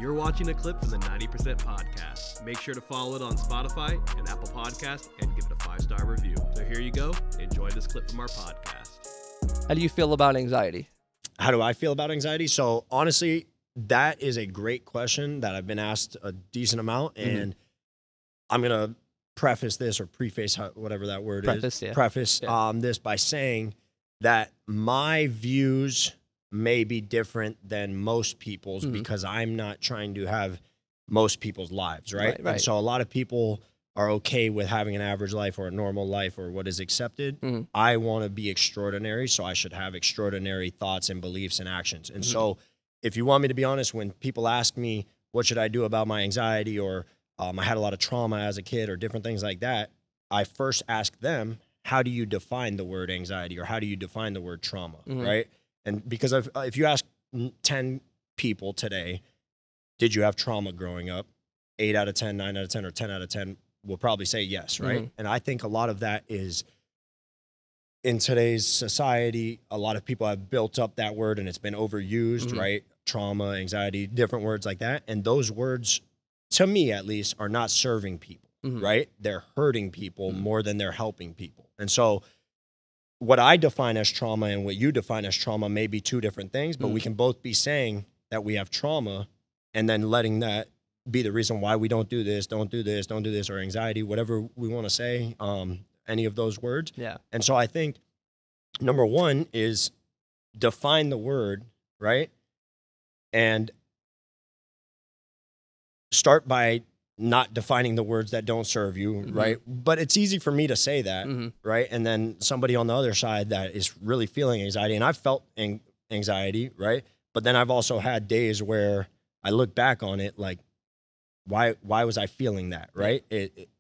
You're watching a clip from the 90% podcast. Make sure to follow it on Spotify and Apple Podcasts and give it a 5-star review. So here you go. Enjoy this clip from our podcast. How do you feel about anxiety? How do I feel about anxiety? So honestly, that is a great question that I've been asked a decent amount. And I'm going to preface this or preface, whatever that word is. Yeah. Preface this by saying that my views may be different than most people's because I'm not trying to have most people's lives, right? Right. And so a lot of people are okay with having an average life or a normal life or what is accepted. I want to be extraordinary, so I should have extraordinary thoughts and beliefs and actions. And so if you want me to be honest, when people ask me, what should I do about my anxiety, or I had a lot of trauma as a kid or different things like that, I first ask them, how do you define the word anxiety, or how do you define the word trauma, right? And because if you ask 10 people today, did you have trauma growing up? 8 out of 10, 9 out of 10, or 10 out of 10 will probably say yes, right? And I think a lot of that is, in today's society, a lot of people have built up that word and it's been overused, right? Trauma, anxiety, different words like that. And those words, to me at least, are not serving people, right? They're hurting people more than they're helping people. And so what I define as trauma and what you define as trauma may be two different things, but we can both be saying that we have trauma and then letting that be the reason why we don't do this, don't do this, don't do this, or anxiety, whatever we want to say, any of those words. Yeah. And so I think number one is define the word, right? And start by not defining the words that don't serve you, right? But it's easy for me to say that, right? And then somebody on the other side that is really feeling anxiety, and I've felt anxiety, right? But then I've also had days where I look back on it like, why was I feeling that, right?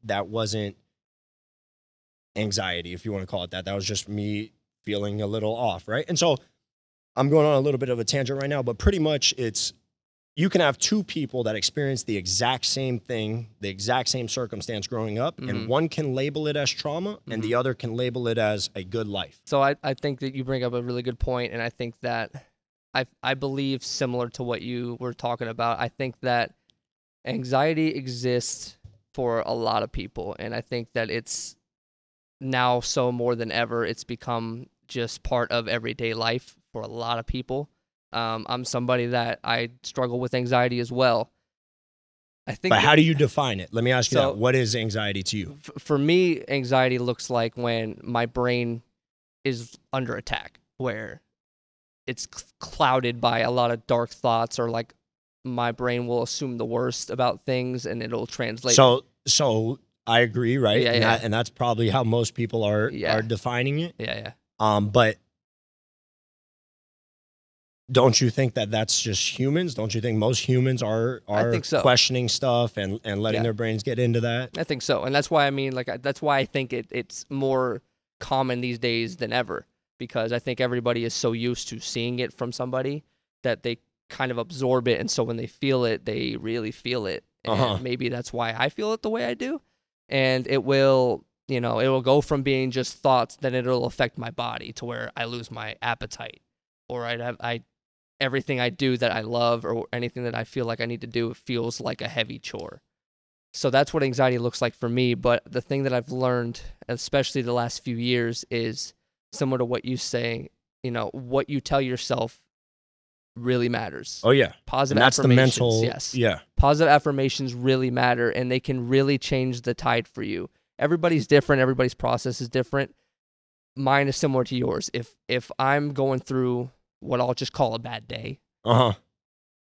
That wasn't anxiety, if you want to call it that. That was just me feeling a little off, right? And so I'm going on a little bit of a tangent right now, but pretty much it's, you can have two people that experience the exact same thing, the exact same circumstance growing up, and one can label it as trauma and the other can label it as a good life. So I think that you bring up a really good point, and I think that I believe similar to what you were talking about. I think that anxiety exists for a lot of people, and I think that it's now so more than ever, it's become just part of everyday life for a lot of people. I'm somebody that I struggle with anxiety as well. I think. But how do you define it? Let me ask you that. What is anxiety to you? For me, anxiety looks like when my brain is under attack, where it's clouded by a lot of dark thoughts, or like my brain will assume the worst about things and it'll translate. So I agree, right? Yeah, and that's probably how most people are defining it. Yeah. But don't you think that that's just humans? Don't you think most humans are I think so. Questioning stuff and letting their brains get into that? I think so. And that's why, I mean, like, that's why I think it's more common these days than ever, because I think everybody is so used to seeing it from somebody that they kind of absorb it. And so when they feel it, they really feel it. And maybe that's why I feel it the way I do. And it will, it will go from being just thoughts, then it'll affect my body to where I lose my appetite, or everything I do that I love, or anything that I feel like I need to do, feels like a heavy chore. So that's what anxiety looks like for me. But the thing that I've learned, especially the last few years, is similar to what you say, what you tell yourself really matters. Oh yeah. Positive and that's affirmations. The mental, yes. Yeah. Positive affirmations really matter, and they can really change the tide for you. Everybody's different. Everybody's process is different. Mine is similar to yours. If I'm going through what I'll just call a bad day,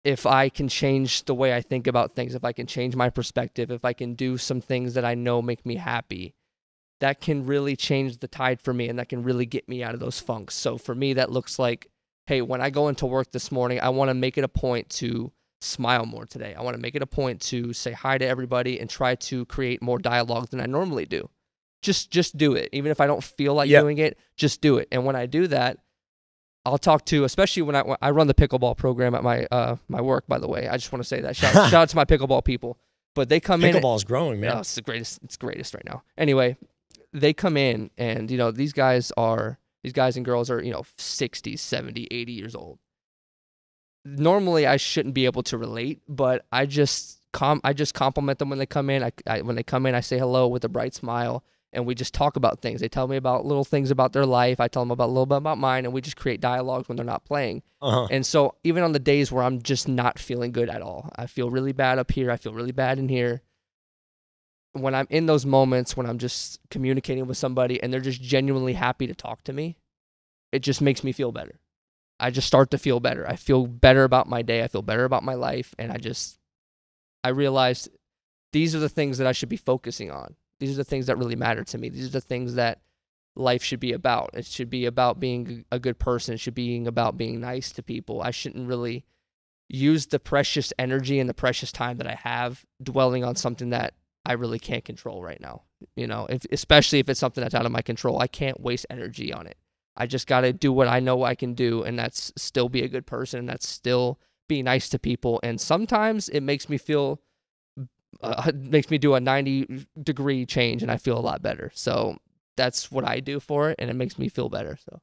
if I can change the way I think about things, if I can change my perspective, if I can do some things that I know make me happy, that can really change the tide for me, and that can really get me out of those funks. So for me, that looks like, hey, when I go into work this morning, I want to make it a point to smile more today. I want to make it a point to say hi to everybody and try to create more dialogue than I normally do. Just do it. Even if I don't feel like doing it, just do it. And when I do that, I'll talk to, especially when I run the pickleball program at my work, by the way. I just want to say that. Shout out to my pickleball people. But they come in. Pickleball's growing, man. Oh, it's the greatest. It's greatest right now. Anyway, they come in, and these guys and girls are 60, 70, 80 years old. normally I shouldn't be able to relate, but I just compliment them when they come in. When they come in, I say hello with a bright smile, and we just talk about things. They tell me about little things about their life. I tell them about a little bit about mine, and we just create dialogues when they're not playing. And so even on the days where I'm just not feeling good at all, I feel really bad up here, I feel really bad in here. When I'm in those moments when I'm just communicating with somebody and they're just genuinely happy to talk to me, it just makes me feel better. I just start to feel better. I feel better about my day. I feel better about my life. And I realized these are the things that I should be focusing on. These are the things that really matter to me. These are the things that life should be about. It should be about being a good person. It should be about being nice to people. I shouldn't really use the precious energy and the precious time that I have dwelling on something that I really can't control right now. You know, especially if it's something that's out of my control, I can't waste energy on it. I just got to do what I know I can do, and that's still be a good person, and that's still be nice to people. And sometimes it makes me feel, makes me do a 90-degree change, and I feel a lot better. So that's what I do for it, and it makes me feel better. So,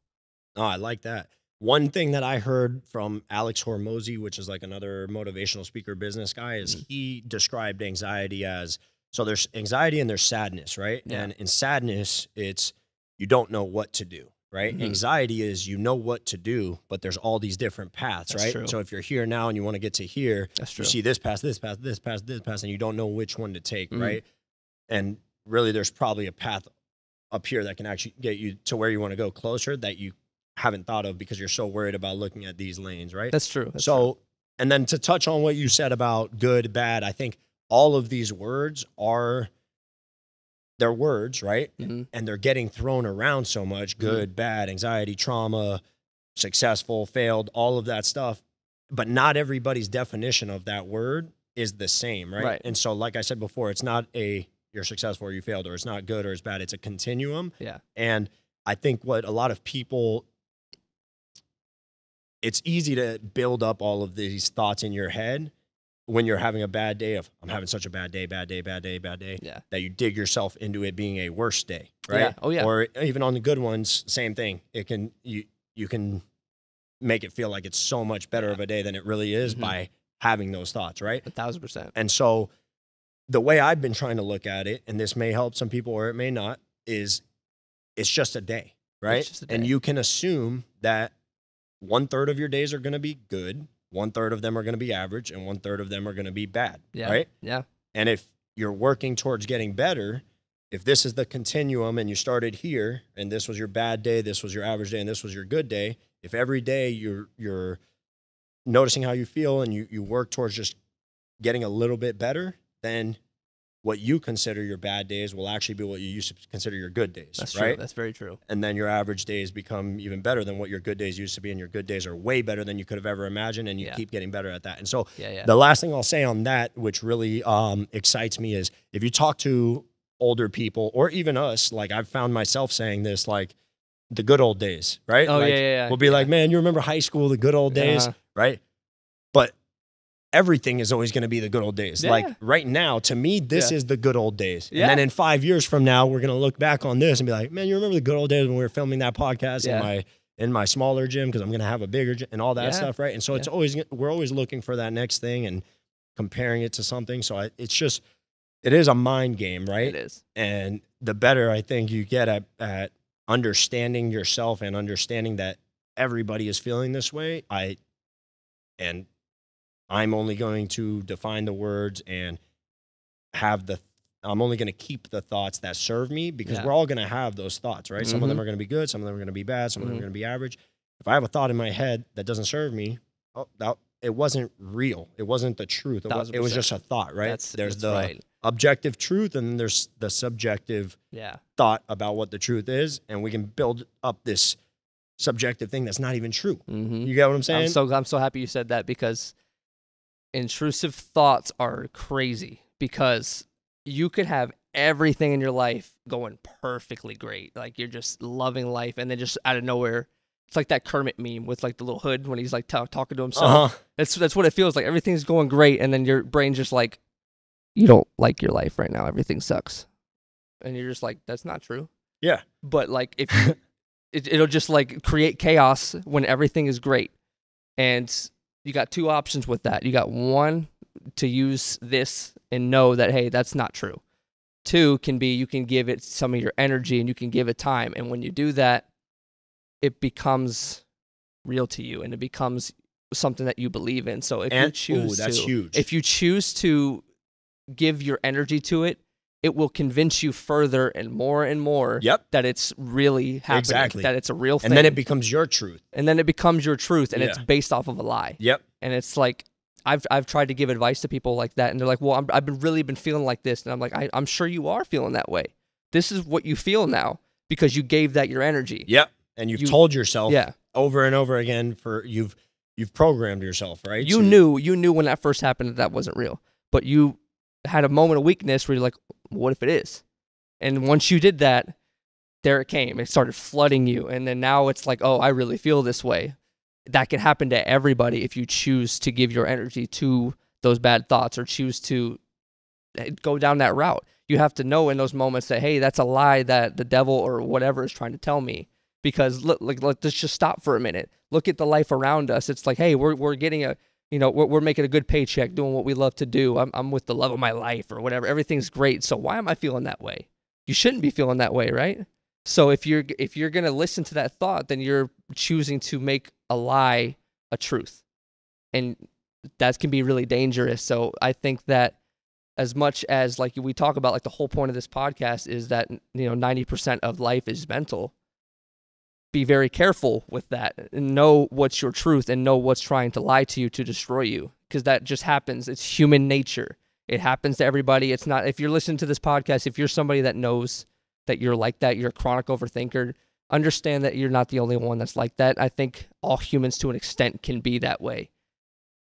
oh, I like that. One thing that I heard from Alex Hormozy, which is like another motivational speaker business guy, is he described anxiety as, so there's anxiety and there's sadness, right? Yeah. And in sadness, it's you don't know what to do. Right? Anxiety is you know what to do, but there's all these different paths, right? True. So if you're here now and you want to get to here, you see this path, this path, this path, this path, and you don't know which one to take, right? And really there's probably a path up here that can actually get you to where you want to go closer that you haven't thought of because you're so worried about looking at these lanes, right? That's true. That's so, true. And then to touch on what you said about good, bad, I think all of these words they're words, right? And they're getting thrown around so much, good, bad, anxiety, trauma, successful, failed, all of that stuff. But not everybody's definition of that word is the same, right? And so, like I said before, it's not you're successful or you failed, or it's not good or it's bad. It's a continuum. Yeah. And I think what a lot of people, it's easy to build up all of these thoughts in your head when you're having a bad day of, I'm having such a bad day, that you dig yourself into it being a worse day, right? Yeah. Oh, yeah. Or even on the good ones, same thing. It can, you can make it feel like it's so much better of a day than it really is by having those thoughts, right? 1,000%. And so the way I've been trying to look at it, and this may help some people or it may not, is it's just a day, right? It's just a day. And you can assume that 1/3 of your days are going to be good, 1/3 of them are going to be average, and 1/3 of them are going to be bad, right? Yeah. And if you're working towards getting better, if this is the continuum and you started here and this was your bad day, this was your average day, and this was your good day, if every day you're noticing how you feel and you work towards just getting a little bit better, then what you consider your bad days will actually be what you used to consider your good days. That's right? True. That's very true. And then your average days become even better than what your good days used to be, and your good days are way better than you could have ever imagined, and you keep getting better at that. And so the last thing I'll say on that, which really excites me, is if you talk to older people or even us, like I've found myself saying this, like the good old days, right? Oh, like, We'll be like, man, you remember high school, the good old days, right? But everything is always going to be the good old days. Like right now, to me, this is the good old days. And then in 5 years from now, we're going to look back on this and be like, man, you remember the good old days when we were filming that podcast in my smaller gym, because I'm going to have a bigger gym and all that stuff, right? And so it's always, we're always looking for that next thing and comparing it to something. So it's just, it is a mind game, right? It is. And the better I think you get at understanding yourself and understanding that everybody is feeling this way, I'm only going to define the words and I'm only going to keep the thoughts that serve me, because we're all going to have those thoughts, right? Some of them are going to be good. Some of them are going to be bad. Some of them are going to be average. If I have a thought in my head that doesn't serve me, it wasn't real. It wasn't the truth. It was just a thought, right? There's the objective truth, and then there's the subjective thought about what the truth is. And we can build up this subjective thing that's not even true. You get what I'm saying? I'm so happy you said that, because intrusive thoughts are crazy, because you could have everything in your life going perfectly great. Like you're just loving life, and then just out of nowhere, it's like that Kermit meme with like the little hood when he's like talking to himself. That's what it feels like. Everything's going great, and then your brain's just like, you don't like your life right now. Everything sucks. And you're just like, that's not true. Yeah. But like if it'll just like create chaos when everything is great. And you got two options with that. You got one, to use this and know that, hey, that's not true. Two can be, you can give it some of your energy and you can give it time. And when you do that, it becomes real to you and it becomes something that you believe in. So if you choose to give your energy to it, it will convince you further and more that it's really happening, that it's a real thing. And then it becomes your truth. And it's based off of a lie. Yep. And it's like, I've tried to give advice to people like that, and they're like, well, I've really been feeling like this. And I'm like, I'm sure you are feeling that way. This is what you feel now because you gave that your energy. Yep. And you've told yourself over and over again you've programmed yourself, right? You knew when that first happened that wasn't real, but you had a moment of weakness where you're like, what if it is? And once you did that, there it came. It started flooding you. And then now it's like, oh, I really feel this way. That can happen to everybody if you choose to give your energy to those bad thoughts or choose to go down that route. You have to know in those moments that, hey, that's a lie that the devil or whatever is trying to tell me. Because let's just stop for a minute. Look at the life around us. It's like, hey, we're getting we're making a good paycheck, doing what we love to do. I'm with the love of my life or whatever. Everything's great. So why am I feeling that way? You shouldn't be feeling that way, right? So if you're going to listen to that thought, then you're choosing to make a lie a truth. And that can be really dangerous. So I think that as much as like we talk about, like the whole point of this podcast is that, 90% of life is mental. Be very careful with that and know what's your truth and know what's trying to lie to you to destroy you, because that just happens. It's human nature. It happens to everybody. It's not, if you're listening to this podcast, if you're somebody that knows that you're like that, you're a chronic overthinker, understand that you're not the only one that's like that. I think all humans to an extent can be that way.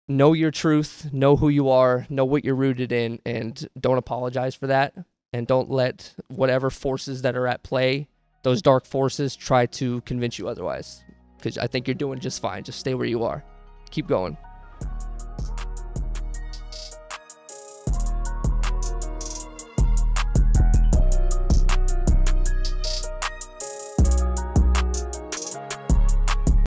Know your truth, know who you are, know what you're rooted in, and don't apologize for that. And don't let whatever forces that are at play, those dark forces, try to convince you otherwise. Because I think you're doing just fine. Just stay where you are. Keep going.